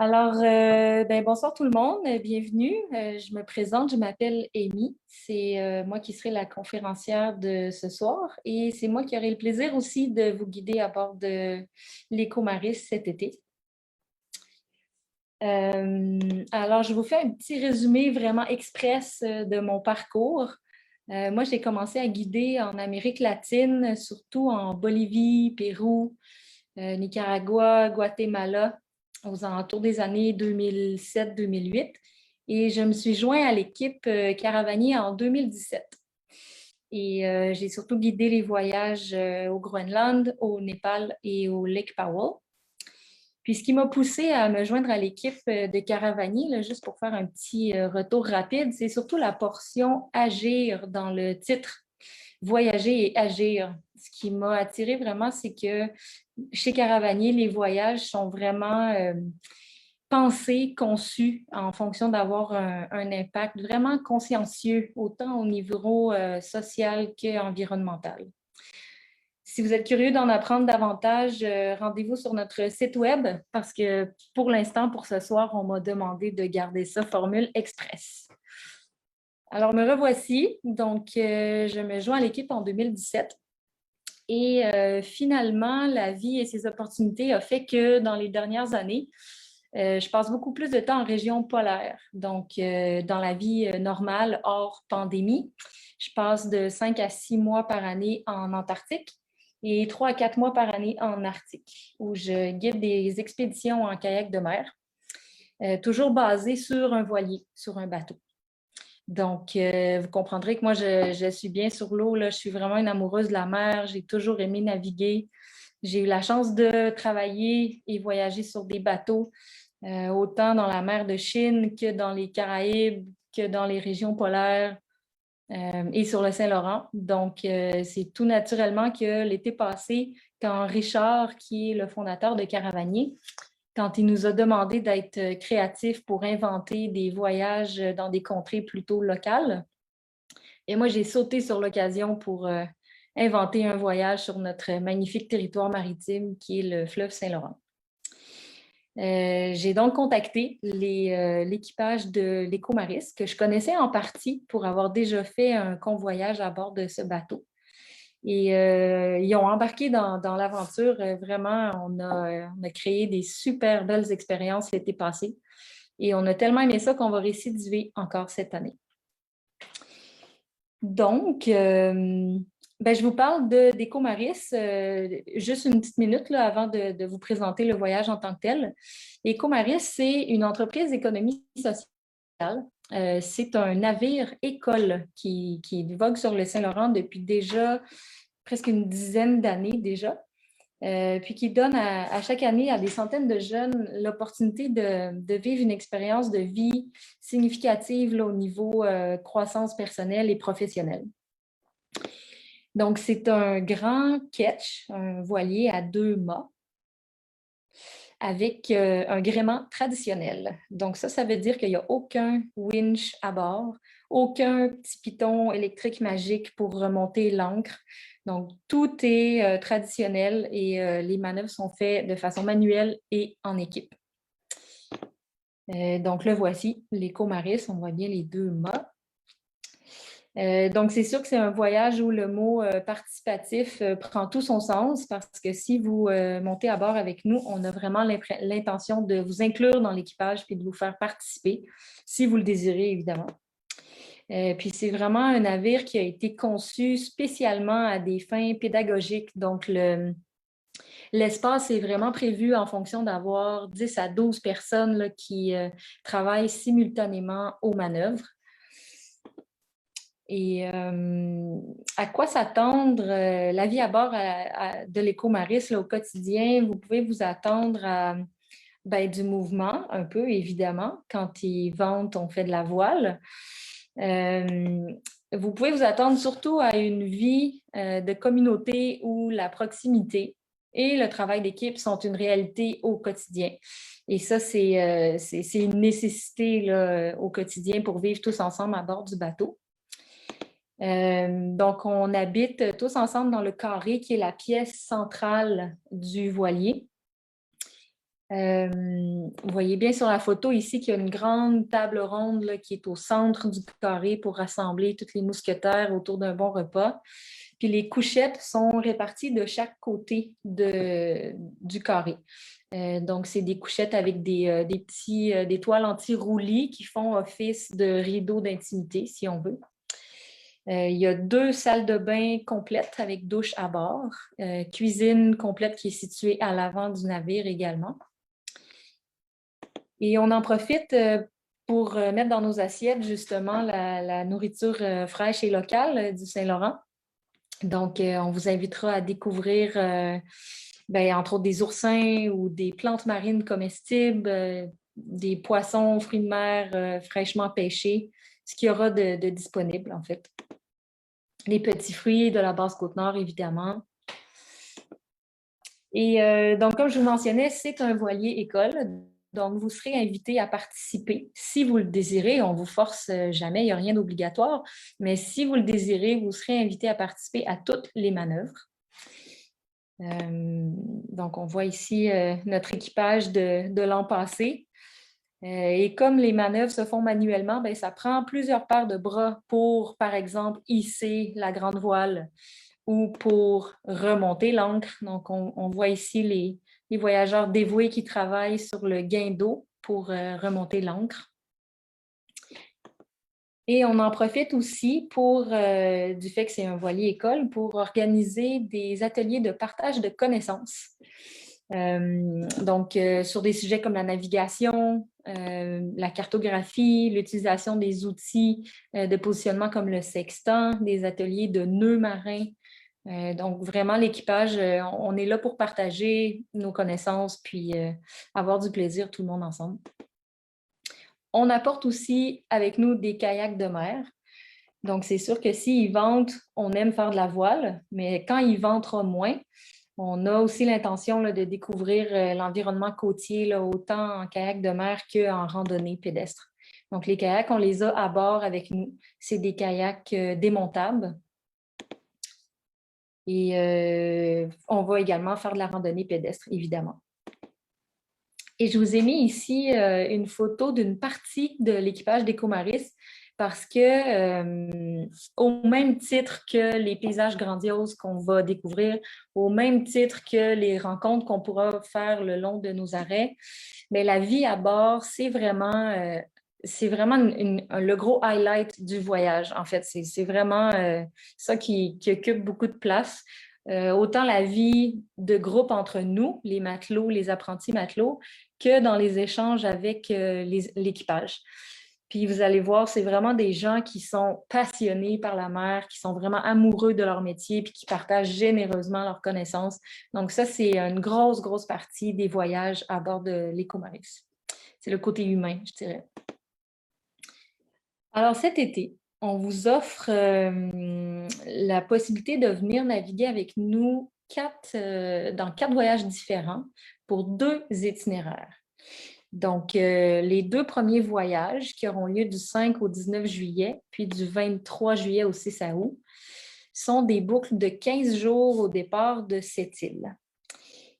Bonsoir tout le monde, bienvenue. Je me présente, je m'appelle Amy. C'est moi qui serai la conférencière de ce soir et c'est moi qui aurai le plaisir aussi de vous guider à bord de l'Éco-Maris cet été. Alors, je vous fais un petit résumé vraiment express de mon parcours. Moi, j'ai commencé à guider en Amérique latine, surtout en Bolivie, Pérou, Nicaragua, Guatemala, aux alentours des années 2007-2008. Et je me suis joint à l'équipe Caravanier en 2017. Et j'ai surtout guidé les voyages au Groenland, au Népal et au Lake Powell. Puis ce qui m'a poussée à me joindre à l'équipe de Caravanier, là, juste pour faire un petit retour rapide, c'est surtout la portion agir dans le titre, voyager et agir. Ce qui m'a attirée vraiment, c'est que chez Caravanier, les voyages sont vraiment pensés, conçus en fonction d'avoir un impact vraiment consciencieux, autant au niveau social qu'environnemental. Si vous êtes curieux d'en apprendre davantage, rendez-vous sur notre site web parce que pour l'instant, pour ce soir, on m'a demandé de garder ça formule express. Alors, me revoici. Donc, je me joins à l'équipe en 2017. Et finalement, la vie et ses opportunités ont fait que dans les dernières années, je passe beaucoup plus de temps en région polaire. Donc, dans la vie normale, hors pandémie, je passe de 5 à 6 mois par année en Antarctique et 3 à 4 mois par année en Arctique, où je guide des expéditions en kayak de mer, toujours basées sur un voilier, sur un bateau. Donc, vous comprendrez que moi, je suis bien sur l'eau. Je suis vraiment une amoureuse de la mer. J'ai toujours aimé naviguer. J'ai eu la chance de travailler et voyager sur des bateaux, autant dans la mer de Chine que dans les Caraïbes, que dans les régions polaires et sur le Saint-Laurent. Donc, c'est tout naturellement que l'été passé, quand Richard, qui est le fondateur de Caravanier, quand il nous a demandé d'être créatifs pour inventer des voyages dans des contrées plutôt locales. Et moi, j'ai sauté sur l'occasion pour inventer un voyage sur notre magnifique territoire maritime qui est le fleuve Saint-Laurent. J'ai donc contacté l'équipage de l'Éco-Maris, que je connaissais en partie pour avoir déjà fait un convoyage à bord de ce bateau. Et ils ont embarqué dans l'aventure. Vraiment, on a créé des super belles expériences l'été passé. Et on a tellement aimé ça qu'on va récidiver encore cette année. Donc, je vous parle d'Éco-Maris. Juste une petite minute là, avant de vous présenter le voyage en tant que tel. Éco-Maris, c'est une entreprise d'économie sociale. C'est un navire école qui vogue sur le Saint-Laurent depuis déjà presque une dizaine d'années déjà, puis qui donne à chaque année à des centaines de jeunes l'opportunité de vivre une expérience de vie significative là, au niveau croissance personnelle et professionnelle. Donc, c'est un grand ketch, un voilier à 2 mâts, avec un gréement traditionnel. Donc ça veut dire qu'il n'y a aucun winch à bord, aucun petit piton électrique magique pour remonter l'ancre. Donc, tout est traditionnel et les manœuvres sont faites de façon manuelle et en équipe. Donc, le voici, l'Éco-Maris, on voit bien les 2 mâts. Donc, c'est sûr que c'est un voyage où le mot participatif prend tout son sens parce que si vous montez à bord avec nous, on a vraiment l'intention de vous inclure dans l'équipage puis de vous faire participer, si vous le désirez, évidemment. Puis c'est vraiment un navire qui a été conçu spécialement à des fins pédagogiques. Donc, l'espace est vraiment prévu en fonction d'avoir 10 à 12 personnes là, qui travaillent simultanément aux manœuvres. Et à quoi s'attendre? La vie à bord de l'Éco-Maris au quotidien, vous pouvez vous attendre à du mouvement, un peu évidemment. Quand ils ventent, on fait de la voile. Vous pouvez vous attendre surtout à une vie de communauté où la proximité et le travail d'équipe sont une réalité au quotidien. Et ça, c'est une nécessité là, au quotidien pour vivre tous ensemble à bord du bateau. Donc, on habite tous ensemble dans le carré qui est la pièce centrale du voilier. Vous voyez bien sur la photo ici qu'il y a une grande table ronde là, qui est au centre du carré pour rassembler tous les mousquetaires autour d'un bon repas. Puis les couchettes sont réparties de chaque côté du carré. Donc, c'est des couchettes avec des toiles anti-roulis qui font office de rideau d'intimité, si on veut. Il y a 2 salles de bain complètes avec douche à bord, cuisine complète qui est située à l'avant du navire également. Et on en profite pour mettre dans nos assiettes justement la nourriture fraîche et locale du Saint-Laurent. Donc, on vous invitera à découvrir, entre autres, des oursins ou des plantes marines comestibles, des poissons, fruits de mer fraîchement pêchés, ce qu'il y aura de disponible en fait. Les petits fruits de la Basse-Côte-Nord, évidemment. Et donc, comme je vous mentionnais, c'est un voilier école. Donc, vous serez invité à participer. Si vous le désirez, on ne vous force jamais, il n'y a rien d'obligatoire. Mais si vous le désirez, vous serez invité à participer à toutes les manœuvres. Donc, on voit ici notre équipage de l'an passé. Et comme les manœuvres se font manuellement, bien, ça prend plusieurs paires de bras pour, par exemple, hisser la grande voile ou pour remonter l'ancre. Donc, on voit ici les voyageurs dévoués qui travaillent sur le gain d'eau pour remonter l'ancre. Et on en profite aussi du fait que c'est un voilier école, pour organiser des ateliers de partage de connaissances. Donc, sur des sujets comme la navigation, la cartographie, l'utilisation des outils de positionnement comme le sextant, des ateliers de nœuds marins. Donc, vraiment, l'équipage, on est là pour partager nos connaissances puis avoir du plaisir tout le monde ensemble. On apporte aussi avec nous des kayaks de mer. Donc, c'est sûr que s'ils ventent, on aime faire de la voile, mais quand ils venteront moins, on a aussi l'intention de découvrir l'environnement côtier, là, autant en kayak de mer qu'en randonnée pédestre. Donc, les kayaks, on les a à bord avec nous. C'est des kayaks démontables. Et on va également faire de la randonnée pédestre, évidemment. Et je vous ai mis ici une photo d'une partie de l'équipage d'Ecomaris parce que, au même titre que les paysages grandioses qu'on va découvrir, au même titre que les rencontres qu'on pourra faire le long de nos arrêts, mais la vie à bord, c'est vraiment le gros highlight du voyage. En fait, c'est vraiment ça qui occupe beaucoup de place. Autant la vie de groupe entre nous, les matelots, les apprentis matelots, que dans les échanges avec l'équipage. Puis vous allez voir, c'est vraiment des gens qui sont passionnés par la mer, qui sont vraiment amoureux de leur métier, puis qui partagent généreusement leurs connaissances. Donc ça, c'est une grosse, grosse partie des voyages à bord de l'Ecomaris. C'est le côté humain, je dirais. Alors cet été, on vous offre la possibilité de venir naviguer avec nous dans 4 voyages différents pour 2 itinéraires. Donc, les 2 premiers voyages qui auront lieu du 5 au 19 juillet, puis du 23 juillet au 6 août, sont des boucles de 15 jours au départ de cette île.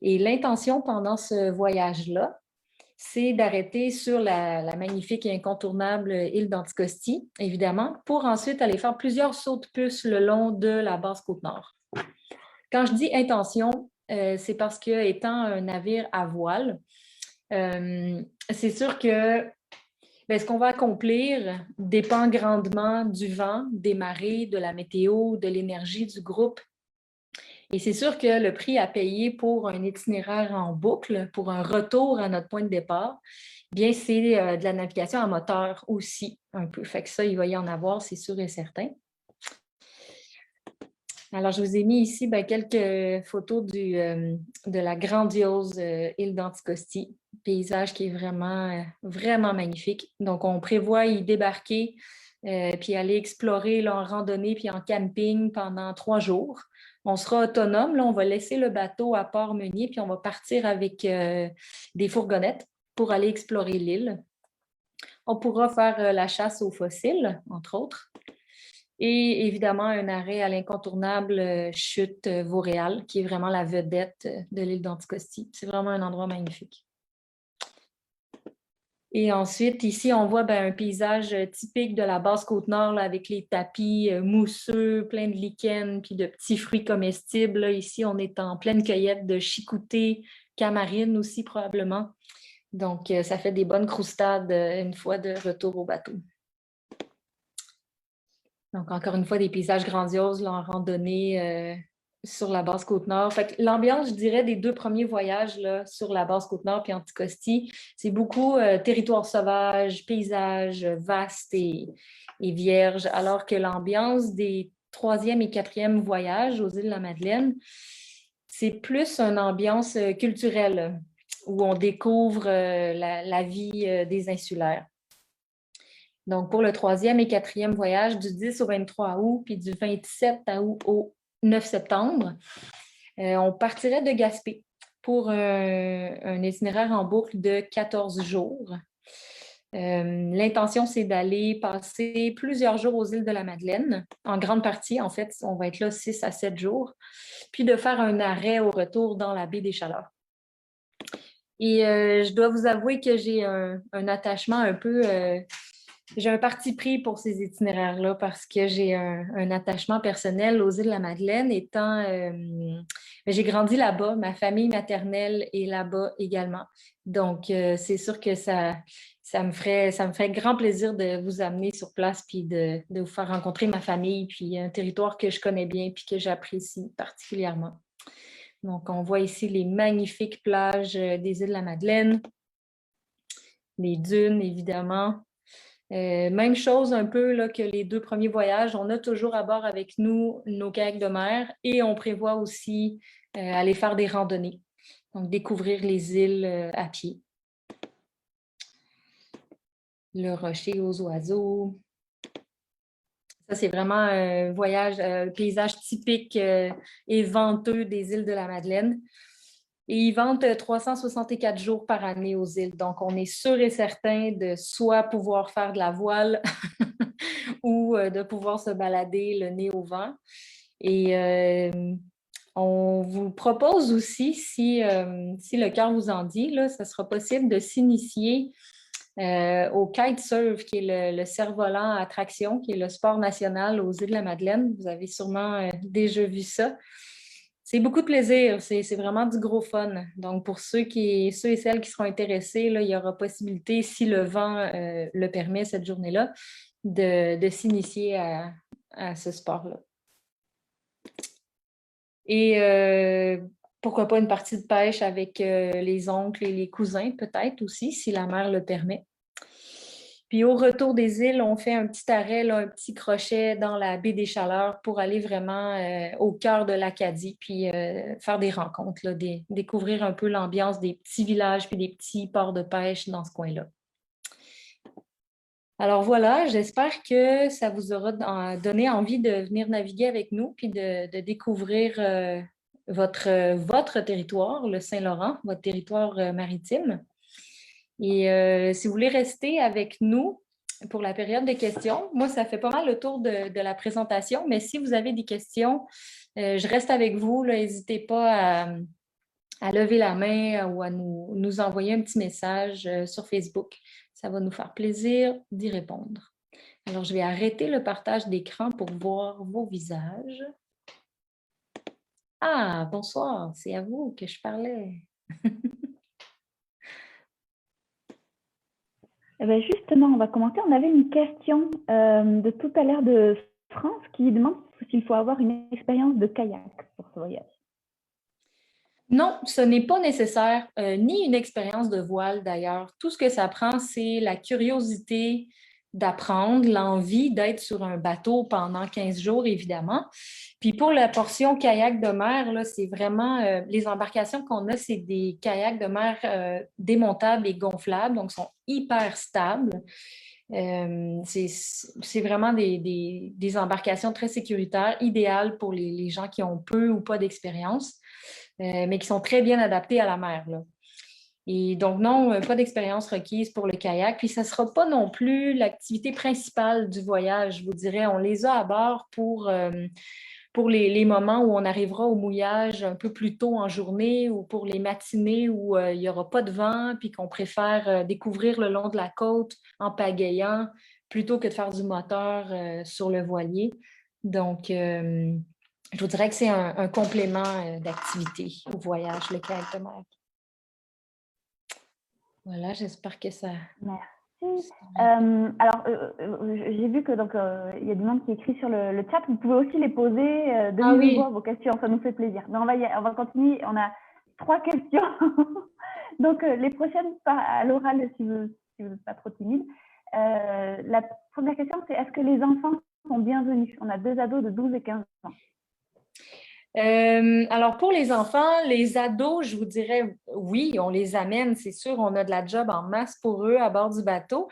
Et l'intention pendant ce voyage-là, c'est d'arrêter sur la magnifique et incontournable île d'Anticosti, évidemment, pour ensuite aller faire plusieurs sauts de puce le long de la Basse-Côte-Nord. Quand je dis intention, c'est parce que, étant un navire à voile, c'est sûr que ce qu'on va accomplir dépend grandement du vent, des marées, de la météo, de l'énergie du groupe. Et c'est sûr que le prix à payer pour un itinéraire en boucle, pour un retour à notre point de départ, bien, c'est de la navigation à moteur aussi, un peu. Fait que ça, il va y en avoir, c'est sûr et certain. Alors, je vous ai mis ici quelques photos de la grandiose île d'Anticosti, paysage qui est vraiment, vraiment magnifique. Donc, on prévoit y débarquer puis aller explorer là, en randonnée puis en camping pendant 3 jours. On sera autonome, là, on va laisser le bateau à Port-Meunier puis on va partir avec des fourgonnettes pour aller explorer l'île. On pourra faire la chasse aux fossiles, entre autres. Et évidemment, un arrêt à l'incontournable chute Vauréal, qui est vraiment la vedette de l'île d'Anticosti. C'est vraiment un endroit magnifique. Et ensuite, ici, on voit un paysage typique de la Basse-Côte-Nord avec les tapis mousseux, plein de lichens, puis de petits fruits comestibles. Là, ici, on est en pleine cueillette de chicoutés, camarines aussi probablement. Donc, ça fait des bonnes croustades une fois de retour au bateau. Donc, encore une fois, des paysages grandioses là, en randonnée sur la Basse-Côte-Nord. Fait que l'ambiance, je dirais, des 2 premiers voyages là, sur la Basse-Côte-Nord puis Anticosti, c'est beaucoup territoire sauvage, paysage vaste et vierge, alors que l'ambiance des 3e et 4e voyages aux îles de la Madeleine, c'est plus une ambiance culturelle où on découvre la vie des insulaires. Donc, pour le 3e et 4e voyage, du 10 au 23 août, puis du 27 août au 9 septembre, on partirait de Gaspé pour un itinéraire en boucle de 14 jours. L'intention, c'est d'aller passer plusieurs jours aux îles de la Madeleine. En grande partie, en fait, on va être là 6 à 7 jours, puis de faire un arrêt au retour dans la baie des Chaleurs. Et je dois vous avouer que j'ai un attachement un peu... j'ai un parti pris pour ces itinéraires-là parce que j'ai un attachement personnel aux îles de la Madeleine étant... j'ai grandi là-bas, ma famille maternelle est là-bas également. Donc, c'est sûr que ça me ferait grand plaisir de vous amener sur place puis de vous faire rencontrer ma famille puis un territoire que je connais bien puis que j'apprécie particulièrement. Donc, on voit ici les magnifiques plages des îles de la Madeleine, les dunes, évidemment. Même chose un peu là, que les 2 premiers voyages. On a toujours à bord avec nous nos kayaks de mer et on prévoit aussi aller faire des randonnées. Donc, découvrir les îles à pied. Le rocher aux oiseaux. Ça, c'est vraiment un voyage, paysage typique et venteux des îles de la Madeleine. Et ils ventent 364 jours par année aux îles. Donc, on est sûr et certain de soit pouvoir faire de la voile ou de pouvoir se balader le nez au vent. Et on vous propose aussi, si le cœur vous en dit, là, ça sera possible de s'initier au kitesurf, qui est le cerf-volant à traction, qui est le sport national aux îles de la Madeleine. Vous avez sûrement déjà vu ça. C'est beaucoup de plaisir, c'est vraiment du gros fun. Donc, pour ceux et celles qui seront intéressés, là, il y aura possibilité, si le vent le permet cette journée-là, de s'initier à ce sport-là. Et pourquoi pas une partie de pêche avec les oncles et les cousins, peut-être aussi, si la mer le permet. Puis au retour des îles, on fait un petit arrêt, là, un petit crochet dans la baie des Chaleurs pour aller vraiment au cœur de l'Acadie, puis faire des rencontres, là, découvrir un peu l'ambiance des petits villages puis des petits ports de pêche dans ce coin-là. Alors voilà, j'espère que ça vous aura donné envie de venir naviguer avec nous puis de découvrir votre territoire, le Saint-Laurent, votre territoire maritime. Et si vous voulez rester avec nous pour la période de questions, moi, ça fait pas mal le tour de la présentation, mais si vous avez des questions, je reste avec vous. N'hésitez pas à lever la main ou à nous envoyer un petit message sur Facebook. Ça va nous faire plaisir d'y répondre. Alors, je vais arrêter le partage d'écran pour voir vos visages. Ah, bonsoir, c'est à vous que je parlais. Eh bien, justement, on va commencer. On avait une question de tout à l'heure de France qui demande s'il faut avoir une expérience de kayak pour ce voyage. Non, ce n'est pas nécessaire, ni une expérience de voile d'ailleurs. Tout ce que ça prend, c'est la curiosité d'apprendre, l'envie d'être sur un bateau pendant 15 jours, évidemment. Puis pour la portion kayak de mer, là, c'est vraiment les embarcations qu'on a, c'est des kayaks de mer démontables et gonflables, donc sont hyper stables. C'est vraiment des embarcations très sécuritaires, idéales pour les gens qui ont peu ou pas d'expérience, mais qui sont très bien adaptées à la mer, là. Et donc, non, pas d'expérience requise pour le kayak. Puis, ça ne sera pas non plus l'activité principale du voyage, je vous dirais. On les a à bord pour les moments où on arrivera au mouillage un peu plus tôt en journée ou pour les matinées où il n'y aura pas de vent puis qu'on préfère découvrir le long de la côte en pagayant plutôt que de faire du moteur sur le voilier. Donc, je vous dirais que c'est un complément d'activité au voyage, le kayak de mer. Voilà, j'espère que ça... Merci. Alors, j'ai vu que il y a du monde qui écrit sur le chat. Vous pouvez aussi les poser de vive oui. voix, vos questions, ça nous fait plaisir. Mais on va continuer. On a 3 questions. Donc, les prochaines à l'oral, si vous n'êtes pas trop timide. La première question, c'est est-ce que les enfants sont bienvenus? On a 2 ados de 12 et 15 ans. Alors, pour les enfants, les ados, je vous dirais oui, on les amène, c'est sûr, on a de la job en masse pour eux à bord du bateau.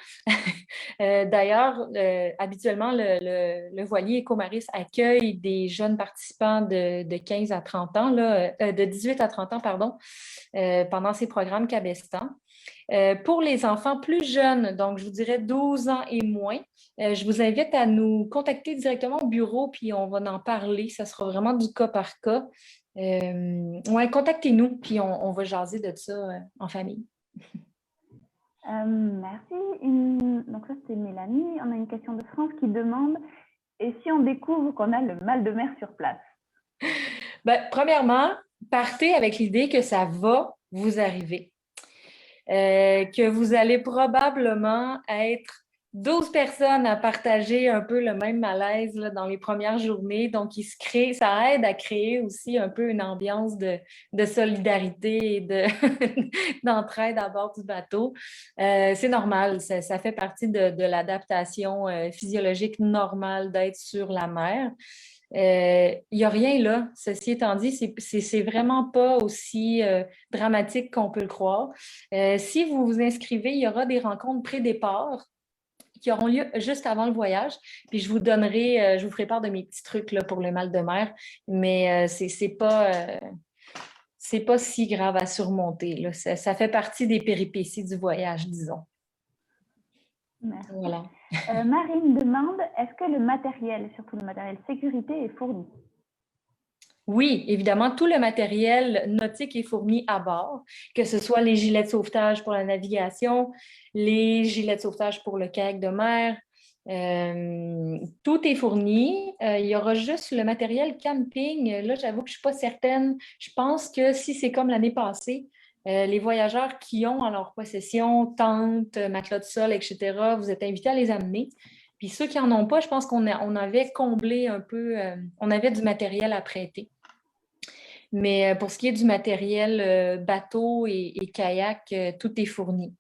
D'ailleurs, habituellement, le voilier Ecomaris accueille des jeunes participants de 15 à 30 ans, de 18 à 30 ans, pardon, pendant ces programmes Cabestan. Pour les enfants plus jeunes, donc je vous dirais 12 ans et moins, je vous invite à nous contacter directement au bureau, puis on va en parler. Ça sera vraiment du cas par cas. Ouais, contactez-nous, puis on va jaser de ça en famille. Merci. Donc ça, c'était Mélanie. On a une question de France qui demande « Et si on découvre qu'on a le mal de mer sur place? » Premièrement, partez avec l'idée que ça va vous arriver. Que vous allez probablement être 12 personnes à partager un peu le même malaise là, dans les premières journées. Donc, ça aide à créer aussi un peu une ambiance de solidarité et d'entraide à bord du bateau. C'est normal, ça fait partie de l'adaptation physiologique normale d'être sur la mer. Il n'y a rien là. Ceci étant dit, c'est vraiment pas aussi dramatique qu'on peut le croire. Si vous vous inscrivez, il y aura des rencontres pré-départ qui auront lieu juste avant le voyage. Puis je vous ferai part de mes petits trucs là, pour le mal de mer, mais c'est pas si grave à surmonter. Là. Ça fait partie des péripéties du voyage, disons. Merci. Voilà. Marine demande, est-ce que le matériel, surtout le matériel sécurité, est fourni? Oui, évidemment, tout le matériel nautique est fourni à bord, que ce soit les gilets de sauvetage pour la navigation, les gilets de sauvetage pour le kayak de mer. Tout est fourni. Il y aura juste le matériel camping. Là, j'avoue que je ne suis pas certaine. Je pense que si c'est comme l'année passée, les voyageurs qui ont en leur possession tentes, matelas de sol, etc., vous êtes invités à les amener. Puis ceux qui n'en ont pas, je pense qu'on avait comblé un peu, on avait du matériel à prêter. Mais pour ce qui est du matériel bateau et kayak, tout est fourni.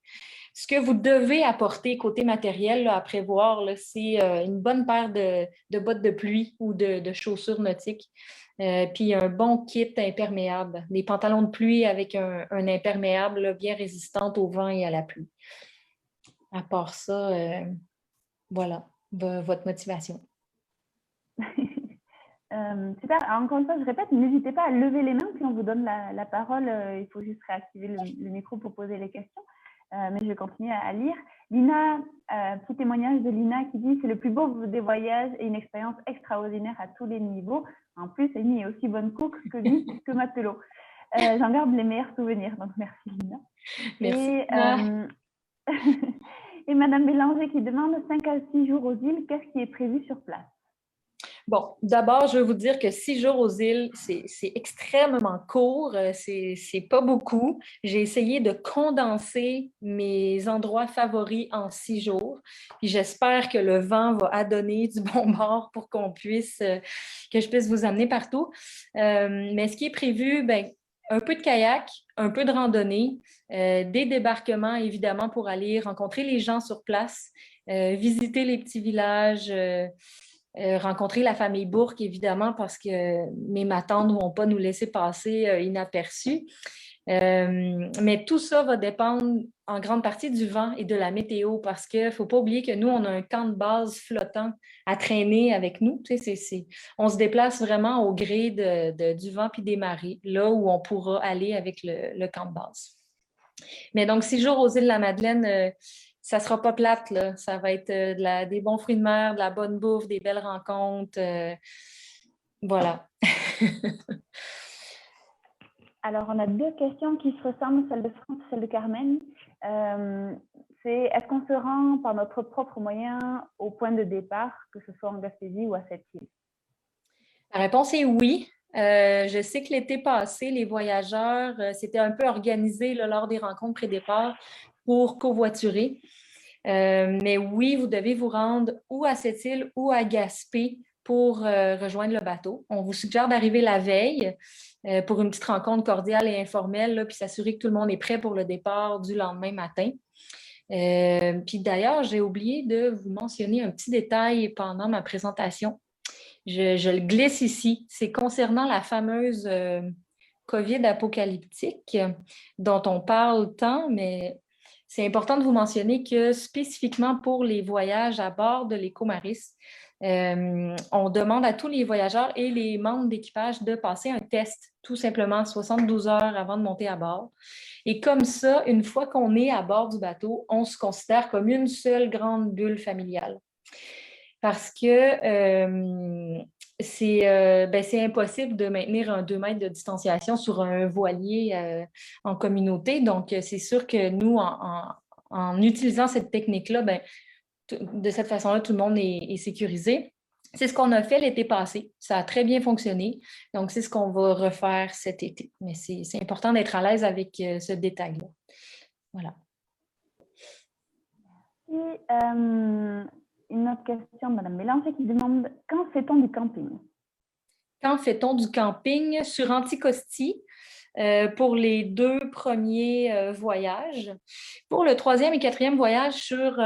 Ce que vous devez apporter côté matériel là, à prévoir, c'est une bonne paire de bottes de pluie ou de chaussures nautiques, puis un bon kit imperméable, des pantalons de pluie avec un imperméable là, bien résistant au vent et à la pluie. À part ça, voilà, votre motivation. Super. Alors, encore une fois, je répète, n'hésitez pas à lever les mains si on vous donne la parole. Il faut juste réactiver le micro pour poser les questions. Mais je vais continuer à lire. Lina, petit témoignage de Lina qui dit « C'est le plus beau des voyages et une expérience extraordinaire à tous les niveaux. En plus, Amy est aussi bonne cook que guide que matelot. J'en garde les meilleurs souvenirs. » Donc, merci Lina. Merci. Et Madame Bélanger qui demande 5 à 6 jours aux îles, qu'est-ce qui est prévu sur place? Bon, d'abord, je veux vous dire que 6 jours aux îles, c'est extrêmement court, c'est pas beaucoup. J'ai essayé de condenser mes endroits favoris en 6 jours. Puis j'espère que le vent va adonner du bon bord pour que je puisse vous amener partout. Mais ce qui est prévu, ben, un peu de kayak, un peu de randonnée, des débarquements, évidemment, pour aller rencontrer les gens sur place, visiter les petits villages, rencontrer la famille Bourque, évidemment, parce que mes matantes ne vont pas nous laisser passer inaperçus. Mais tout ça va dépendre en grande partie du vent et de la météo, parce qu'il ne faut pas oublier que nous, on a un camp de base flottant à traîner avec nous. Tu sais, on se déplace vraiment au gré du vent puis des marées, là où on pourra aller avec le camp de base. Mais donc, 6 jours aux îles de la Madeleine, ça ne sera pas plate, là. Ça va être des bons fruits de mer, de la bonne bouffe, des belles rencontres. Voilà. Alors, on a deux questions qui se ressemblent, celle de France et celle de Carmen. C'est est-ce qu'on se rend par notre propre moyen au point de départ, que ce soit en Gaspésie ou à cette île? La réponse est oui. Je sais que l'été passé, les voyageurs s'étaient un peu organisés là, lors des rencontres pré-départ pour covoiturer. Mais oui, vous devez vous rendre ou à cette île ou à Gaspé pour rejoindre le bateau. On vous suggère d'arriver la veille pour une petite rencontre cordiale et informelle, là, puis s'assurer que tout le monde est prêt pour le départ du lendemain matin. Puis d'ailleurs, j'ai oublié de vous mentionner un petit détail pendant ma présentation. Je le glisse ici. C'est concernant la fameuse COVID apocalyptique dont on parle tant, mais c'est important de vous mentionner que spécifiquement pour les voyages à bord de l'Ecomaris, on demande à tous les voyageurs et les membres d'équipage de passer un test, tout simplement 72 heures avant de monter à bord. Et comme ça, une fois qu'on est à bord du bateau, on se considère comme une seule grande bulle familiale. Parce que c'est impossible de maintenir un 2 mètres de distanciation sur un voilier en communauté. Donc, c'est sûr que nous, en utilisant cette technique-là, de cette façon-là, tout le monde est sécurisé. C'est ce qu'on a fait l'été passé. Ça a très bien fonctionné. Donc, c'est ce qu'on va refaire cet été. Mais c'est important d'être à l'aise avec ce détail-là. Voilà. Et une autre question, Madame Mélanger, qui demande quand fait-on du camping? Quand fait-on du camping? Sur Anticosti pour les 2 premiers voyages. Pour le 3e et 4e voyage sur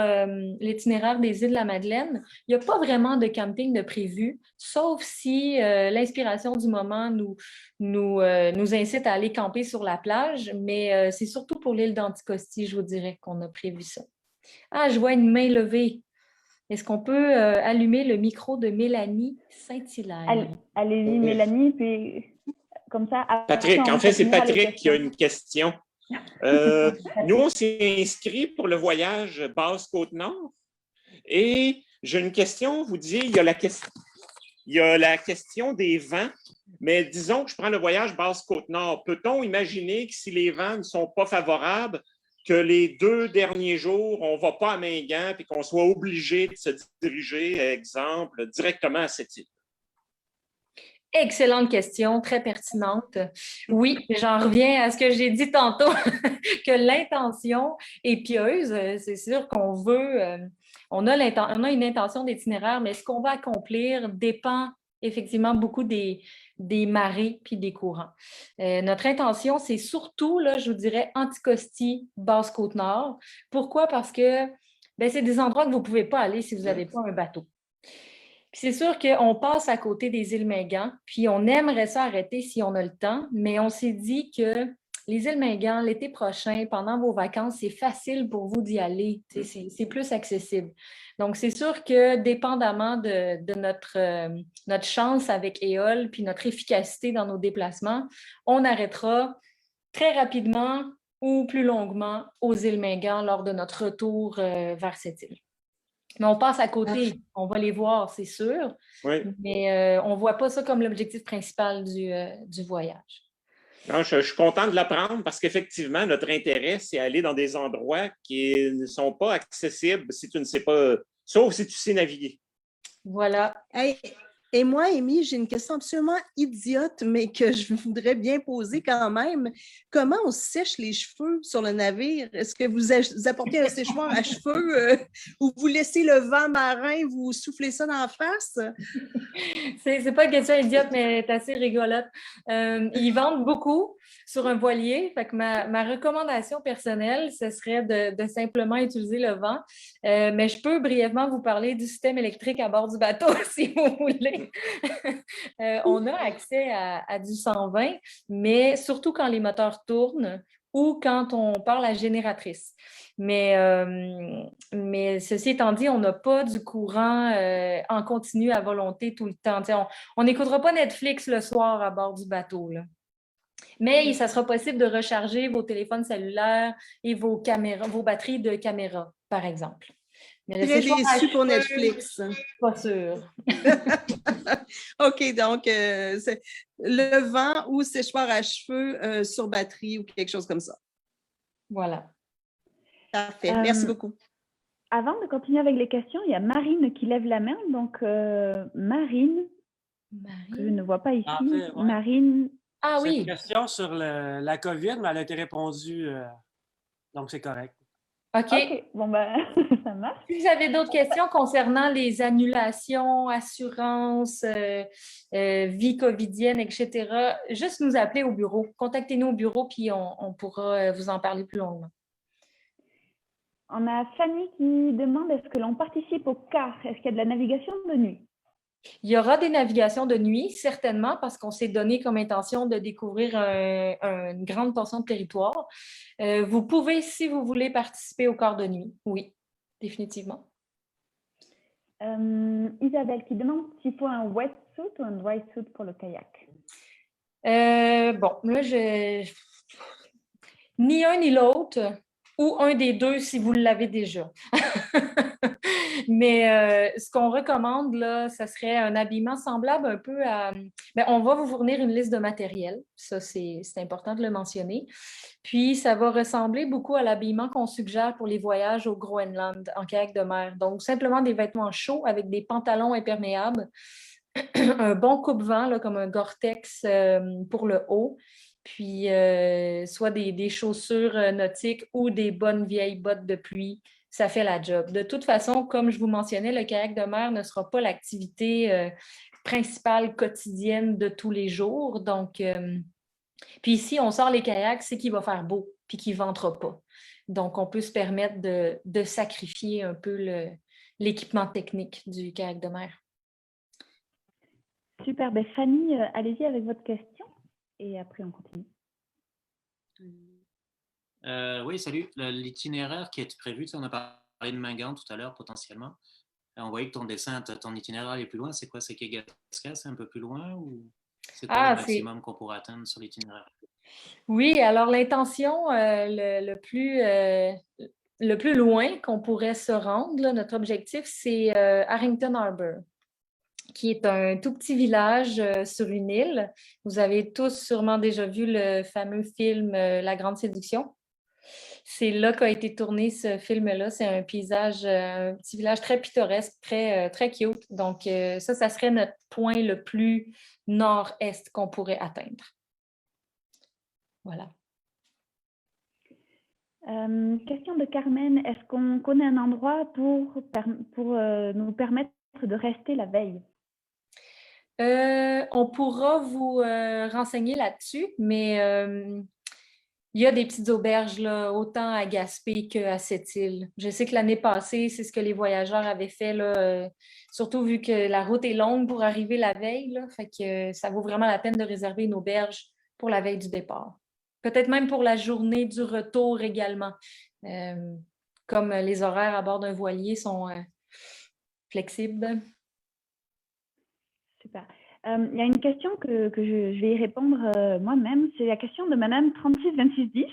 l'itinéraire des îles de la Madeleine, il n'y a pas vraiment de camping de prévu, sauf si l'inspiration du moment nous incite à aller camper sur la plage, mais c'est surtout pour l'île d'Anticosti, je vous dirais, qu'on a prévu ça. Ah, je vois une main levée. Est-ce qu'on peut allumer le micro de Mélanie Saint-Hilaire? Allez-y, Mélanie, puis comme ça. Patrick, en fait, c'est Patrick qui a une question. Nous, on s'est inscrit pour le voyage Basse-Côte-Nord et j'ai une question. Vous disiez, il y a la question des vents, mais disons que je prends le voyage Basse-Côte-Nord. Peut-on imaginer que si les vents ne sont pas favorables, que les 2 derniers jours, on ne va pas à Mingan et qu'on soit obligé de se diriger, exemple, directement à cette île? Excellente question, très pertinente. Oui, j'en reviens à ce que j'ai dit tantôt, que l'intention est pieuse. C'est sûr qu'on veut, on a une intention d'itinéraire, mais ce qu'on va accomplir dépend effectivement beaucoup des marées puis des courants. Notre intention, c'est surtout, là, je vous dirais, Anticosti, Basse-Côte-Nord. Pourquoi? Parce que c'est des endroits que vous ne pouvez pas aller si vous n'avez pas un bateau. C'est sûr qu'on passe à côté des îles Mingan, puis on aimerait ça arrêter si on a le temps, mais on s'est dit que les îles Mingan, l'été prochain, pendant vos vacances, c'est facile pour vous d'y aller. C'est plus accessible. Donc, c'est sûr que dépendamment de notre chance avec Éole, puis notre efficacité dans nos déplacements, on arrêtera très rapidement ou plus longuement aux îles Mingan lors de notre retour vers cette île. Mais on passe à côté, on va les voir, c'est sûr, oui. Mais on ne voit pas ça comme l'objectif principal du voyage. Non, je suis content de l'apprendre parce qu'effectivement, notre intérêt, c'est aller dans des endroits qui ne sont pas accessibles si tu ne sais pas, sauf si tu sais naviguer. Voilà. Hey, et moi, Amy, j'ai une question absolument idiote, mais que je voudrais bien poser quand même. Comment on sèche les cheveux sur le navire? Est-ce que vous apportez un séchoir à cheveux ou vous laissez le vent marin, vous soufflez ça dans la face? C'est pas une question idiote, mais c'est assez rigolote. Ils vendent beaucoup sur un voilier. Fait que ma recommandation personnelle, ce serait de simplement utiliser le vent. Mais je peux brièvement vous parler du système électrique à bord du bateau, si vous voulez. On a accès à du 120, mais surtout quand les moteurs tournent ou quand on parle à génératrice. Mais ceci étant dit, on n'a pas du courant en continu à volonté tout le temps. On n'écoutera pas Netflix le soir à bord du bateau, là. Mais ça sera possible de recharger vos téléphones cellulaires et vos batteries de caméra, par exemple. Mais le Très séchoir à déçu pour cheveux, Netflix. pas sûr. OK, donc c'est le vent ou séchoir à cheveux sur batterie ou quelque chose comme ça. Voilà. Parfait. Merci beaucoup. Avant de continuer avec les questions, il y a Marine qui lève la main. Donc, Marine, que je ne vois pas ici. En fait, ouais. Marine. Ah C'est une oui. question sur la COVID, mais elle a été répondue, donc c'est correct. OK. OK, bon, ben, ça marche. Si vous avez d'autres questions concernant les annulations, assurances, vie covidienne, etc., juste nous appeler au bureau. Contactez-nous au bureau, puis on pourra vous en parler plus longuement. On a Fanny qui demande est-ce que l'on participe au CAR? Est-ce qu'il y a de la navigation de nuit? Il y aura des navigations de nuit, certainement, parce qu'on s'est donné comme intention de découvrir une grande portion de territoire. Vous pouvez, si vous voulez, participer au quart de nuit. Oui, définitivement. Isabelle qui demande s'il faut un wetsuit ou un dry suit pour le kayak. Bon, là, ni un ni l'autre, ou un des deux si vous l'avez déjà. Mais ce qu'on recommande, là, ça serait un habillement semblable un peu à... Bien, on va vous fournir une liste de matériel. Ça, c'est important de le mentionner. Puis, ça va ressembler beaucoup à l'habillement qu'on suggère pour les voyages au Groenland en kayak de mer. Donc, simplement des vêtements chauds avec des pantalons imperméables, un bon coupe-vent, là, comme un Gore-Tex pour le haut, puis soit des chaussures nautiques ou des bonnes vieilles bottes de pluie. Ça fait la job. De toute façon, comme je vous mentionnais, le kayak de mer ne sera pas l'activité principale quotidienne de tous les jours. Donc, puis si on sort les kayaks, c'est qu'il va faire beau puis qu'il ne ventera pas. Donc, on peut se permettre de sacrifier un peu l'équipement technique du kayak de mer. Super, ben Fanny, allez-y avec votre question et après on continue. Oui, salut. L'itinéraire qui est prévu, on a parlé de Mingan tout à l'heure potentiellement. On voyait que ton dessin, ton itinéraire est plus loin. C'est quoi? C'est Kegaska, c'est un peu plus loin ou c'est quoi le maximum qu'on pourrait atteindre sur l'itinéraire? Oui, alors l'intention le plus loin qu'on pourrait se rendre, là, notre objectif, c'est Harrington Harbour, qui est un tout petit village sur une île. Vous avez tous sûrement déjà vu le fameux film La Grande Séduction. C'est là qu'a été tourné ce film-là. C'est un paysage, un petit village très pittoresque, très cute. Donc, ça serait notre point le plus nord-est qu'on pourrait atteindre. Voilà. Question de Carmen. Est-ce qu'on connaît un endroit pour nous permettre de rester la veille? On pourra vous renseigner là-dessus, mais il y a des petites auberges là, autant à Gaspé qu'à Sept-Îles. Je sais que l'année passée, c'est ce que les voyageurs avaient fait, là, surtout vu que la route est longue pour arriver la veille. Là, fait que ça vaut vraiment la peine de réserver une auberge pour la veille du départ. Peut-être même pour la journée du retour également. Comme les horaires à bord d'un voilier sont flexibles. Super. Il y a une question que je vais y répondre moi-même. C'est la question de Madame 362610.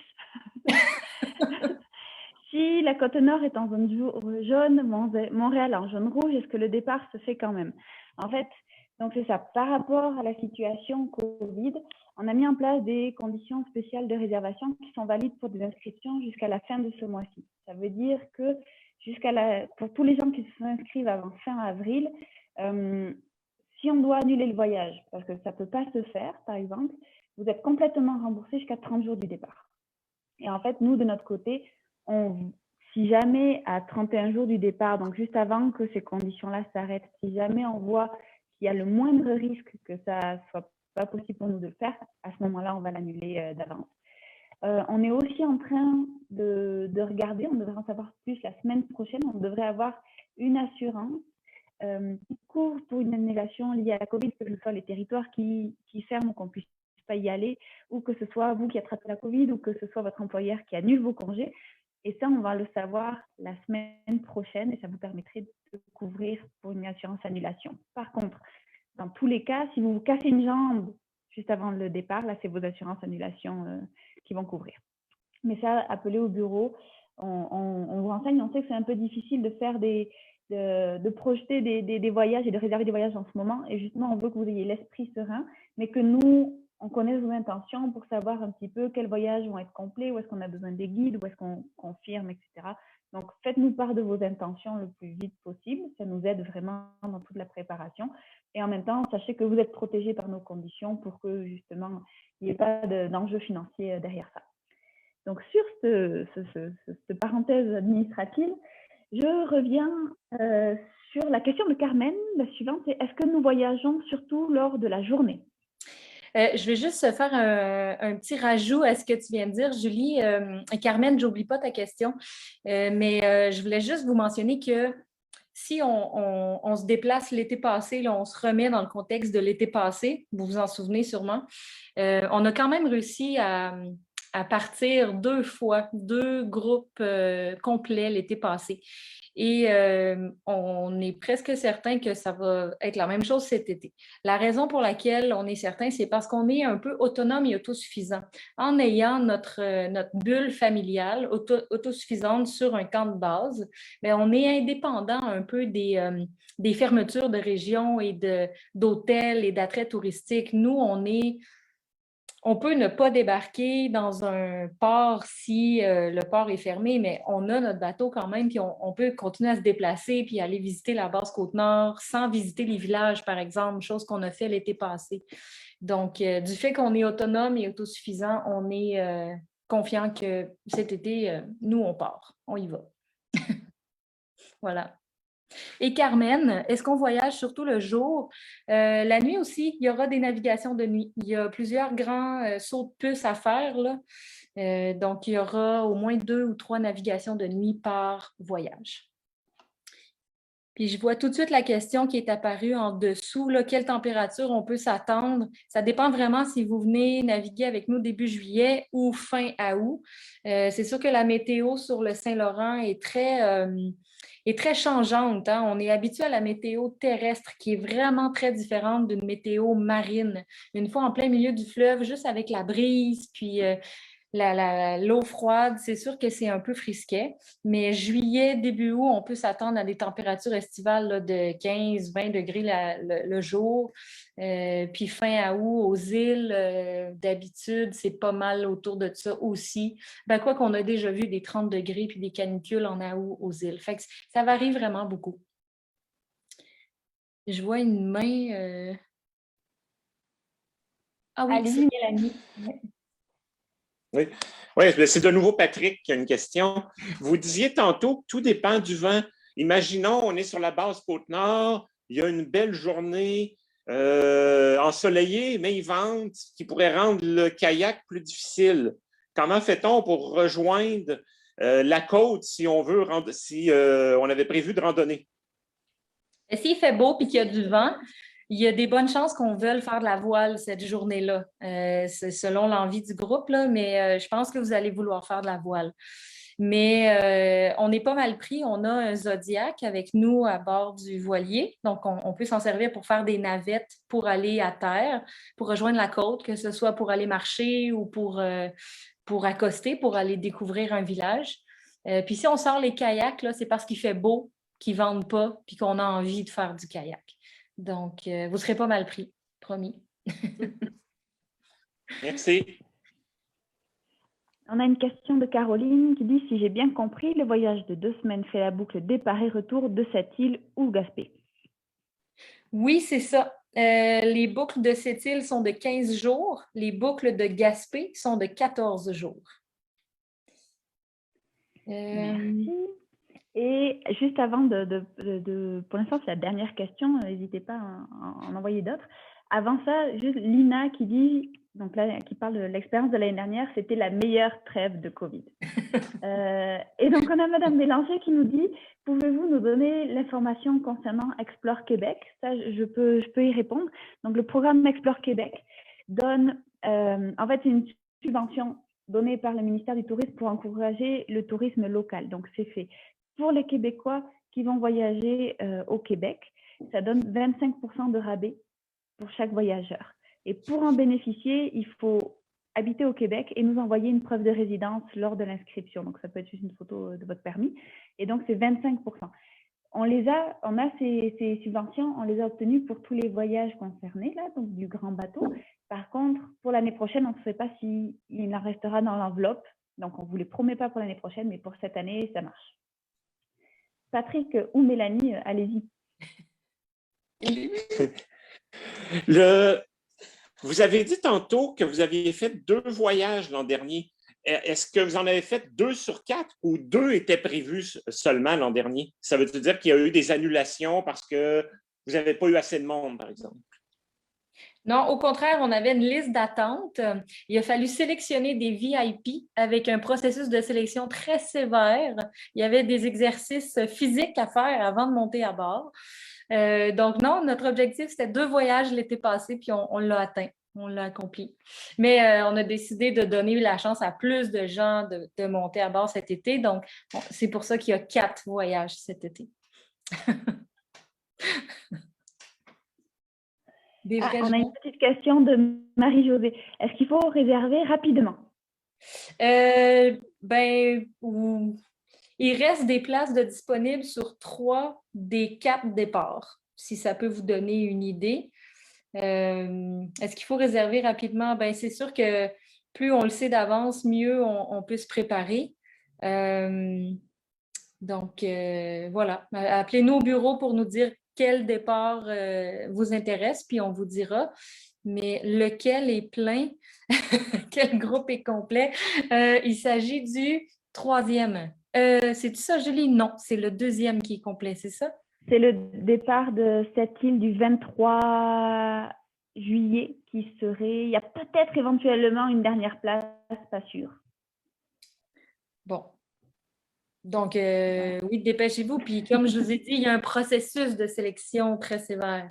Si la côte nord est en zone jaune, Montréal en jaune rouge, est-ce que le départ se fait quand même? En fait, donc c'est ça. Par rapport à la situation Covid, on a mis en place des conditions spéciales de réservation qui sont valides pour des inscriptions jusqu'à la fin de ce mois-ci. Ça veut dire que pour tous les gens qui s'inscrivent avant fin avril, si on doit annuler le voyage, parce que ça ne peut pas se faire, par exemple, vous êtes complètement remboursé jusqu'à 30 jours du départ. Et en fait, nous, de notre côté, si jamais à 31 jours du départ, donc juste avant que ces conditions-là s'arrêtent, si jamais on voit qu'il y a le moindre risque que ça ne soit pas possible pour nous de le faire, à ce moment-là, on va l'annuler d'avance. On est aussi en train de regarder, on devrait en savoir plus la semaine prochaine, on devrait avoir une assurance qui couvre pour une annulation liée à la Covid, que ce soit les territoires qui ferment ou qu'on ne puisse pas y aller, ou que ce soit vous qui attrapez la Covid, ou que ce soit votre employeur qui annule vos congés. Et ça, on va le savoir la semaine prochaine et ça vous permettrait de couvrir pour une assurance annulation. Par contre, dans tous les cas, si vous vous cassez une jambe juste avant le départ, là, c'est vos assurances annulation qui vont couvrir. Mais ça, appelez au bureau. on vous renseigne. On sait que c'est un peu difficile de faire de projeter des voyages et de réserver des voyages en ce moment. Et justement, on veut que vous ayez l'esprit serein, mais que nous, on connaisse vos intentions pour savoir un petit peu quels voyages vont être complets, où est-ce qu'on a besoin des guides, où est-ce qu'on confirme, etc. Donc, faites-nous part de vos intentions le plus vite possible. Ça nous aide vraiment dans toute la préparation. Et en même temps, sachez que vous êtes protégés par nos conditions pour que, justement, il n'y ait pas d'enjeu financier derrière ça. Donc, sur cette parenthèse administrative, je reviens sur la question de Carmen. La suivante, c'est est-ce que nous voyageons surtout lors de la journée? Je vais juste faire un petit rajout à ce que tu viens de dire, Julie. Carmen, j'oublie pas ta question, mais je voulais juste vous mentionner que si on se déplace l'été passé, là, on se remet dans le contexte de l'été passé, vous vous en souvenez sûrement, on a quand même réussi à partir 2 fois, 2 groupes complets l'été passé. Et on est presque certain que ça va être la même chose cet été. La raison pour laquelle on est certain, c'est parce qu'on est un peu autonome et autosuffisant. En ayant notre bulle familiale autosuffisante sur un camp de base, bien, on est indépendant un peu des fermetures de régions et d'hôtels et d'attraits touristiques. Nous, on peut ne pas débarquer dans un port si le port est fermé, mais on a notre bateau quand même, puis on peut continuer à se déplacer puis aller visiter la base Côte-Nord sans visiter les villages, par exemple, chose qu'on a fait l'été passé. Donc, du fait qu'on est autonome et autosuffisant, on est confiant que cet été, nous, on part. On y va. Voilà. Et Carmen, est-ce qu'on voyage surtout le jour? La nuit aussi, il y aura des navigations de nuit. Il y a plusieurs grands sauts de puce à faire, là. Donc, il y aura au moins 2 ou 3 navigations de nuit par voyage. Puis je vois tout de suite la question qui est apparue en dessous, là, quelle température on peut s'attendre. Ça dépend vraiment si vous venez naviguer avec nous début juillet ou fin août. C'est sûr que la météo sur le Saint-Laurent est très changeante, hein. On est habitué à la météo terrestre qui est vraiment très différente d'une météo marine. Une fois en plein milieu du fleuve, juste avec la brise, puis l'eau froide, c'est sûr que c'est un peu frisquet, mais juillet, début août, on peut s'attendre à des températures estivales là, de 15-20 degrés le jour. Puis fin août, aux îles, d'habitude, c'est pas mal autour de ça aussi. Ben, quoi qu'on a déjà vu des 30 degrés puis des canicules en août aux îles. Fait que ça varie vraiment beaucoup. Je vois une main. Ah oui, c'est Mélanie. Oui, c'est de nouveau Patrick qui a une question. Vous disiez tantôt que tout dépend du vent. Imaginons, on est sur la base Côte-Nord, il y a une belle journée ensoleillée, mais il vente, qui pourrait rendre le kayak plus difficile. Comment fait-on pour rejoindre la côte si on veut, si on avait prévu de randonner? S'il fait beau et qu'il y a du vent, il y a des bonnes chances qu'on veuille faire de la voile cette journée-là. C'est selon l'envie du groupe, là, mais je pense que vous allez vouloir faire de la voile. Mais on est pas mal pris. On a un Zodiac avec nous à bord du voilier. Donc, on peut s'en servir pour faire des navettes pour aller à terre, pour rejoindre la côte, que ce soit pour aller marcher ou pour accoster, pour aller découvrir un village. Puis si on sort les kayaks, là, c'est parce qu'il fait beau, qu'ils ne vendent pas, puis qu'on a envie de faire du kayak. Donc, vous ne serez pas mal pris, promis. Merci. On a une question de Caroline qui dit « Si j'ai bien compris, le voyage de 2 semaines fait la boucle départ et retour de cette île ou Gaspé. » Oui, c'est ça. Les boucles de cette île sont de 15 jours. Les boucles de Gaspé sont de 14 jours. Merci. Et juste avant pour l'instant, c'est la dernière question, n'hésitez pas à en envoyer d'autres. Avant ça, juste Lina qui dit, donc là, qui parle de l'expérience de l'année dernière, c'était la meilleure trêve de Covid. Et donc, on a Madame Bélanger qui nous dit, pouvez-vous nous donner l'information concernant Explore Québec? Ça, je peux y répondre. Donc, le programme Explore Québec donne, en fait, une subvention donnée par le ministère du Tourisme pour encourager le tourisme local. Donc, c'est fait pour les Québécois qui vont voyager au Québec. Ça donne 25% de rabais pour chaque voyageur. Et pour en bénéficier, il faut habiter au Québec et nous envoyer une preuve de résidence lors de l'inscription. Donc, ça peut être juste une photo de votre permis. Et donc, c'est 25 %. On a ces subventions, on les a obtenues pour tous les voyages concernés, là, donc du grand bateau. Par contre, pour l'année prochaine, on ne sait pas s'il en restera dans l'enveloppe. Donc, on ne vous les promet pas pour l'année prochaine, mais pour cette année, ça marche. Patrick ou Mélanie, allez-y. Vous avez dit tantôt que vous aviez fait 2 voyages l'an dernier. Est-ce que vous en avez fait 2 sur 4 ou 2 étaient prévus seulement l'an dernier? Ça veut dire qu'il y a eu des annulations parce que vous n'avez pas eu assez de monde, par exemple? Non, au contraire, on avait une liste d'attente. Il a fallu sélectionner des VIP avec un processus de sélection très sévère. Il y avait des exercices physiques à faire avant de monter à bord. Donc non, notre objectif, c'était 2 voyages l'été passé, puis on l'a atteint, on l'a accompli. Mais on a décidé de donner la chance à plus de gens de monter à bord cet été. Donc, c'est pour ça qu'il y a 4 voyages cet été. On a une petite question de Marie-Josée. Est-ce qu'il faut réserver rapidement? Il reste des places de disponibles sur 3 des 4 départs, si ça peut vous donner une idée. Est-ce qu'il faut réserver rapidement? C'est sûr que plus on le sait d'avance, mieux on peut se préparer. Voilà. Appelez-nous au bureau pour nous dire quel départ vous intéresse, puis on vous dira. Mais lequel est plein? Quel groupe est complet? Il s'agit du 3e. C'est-tu ça, Julie? Non, c'est le 2e qui est complet, c'est ça? C'est le départ de cette île du 23 juillet qui serait... Il y a peut-être éventuellement une dernière place, pas sûr. Bon. Donc, oui, dépêchez-vous. Puis, comme je vous ai dit, il y a un processus de sélection très sévère.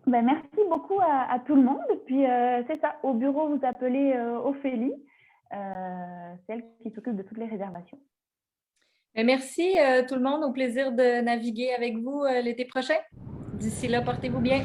Merci beaucoup à tout le monde. Puis, c'est ça, au bureau, vous appelez Ophélie, celle qui s'occupe de toutes les réservations. Merci tout le monde. Au plaisir de naviguer avec vous l'été prochain. D'ici là, portez-vous bien.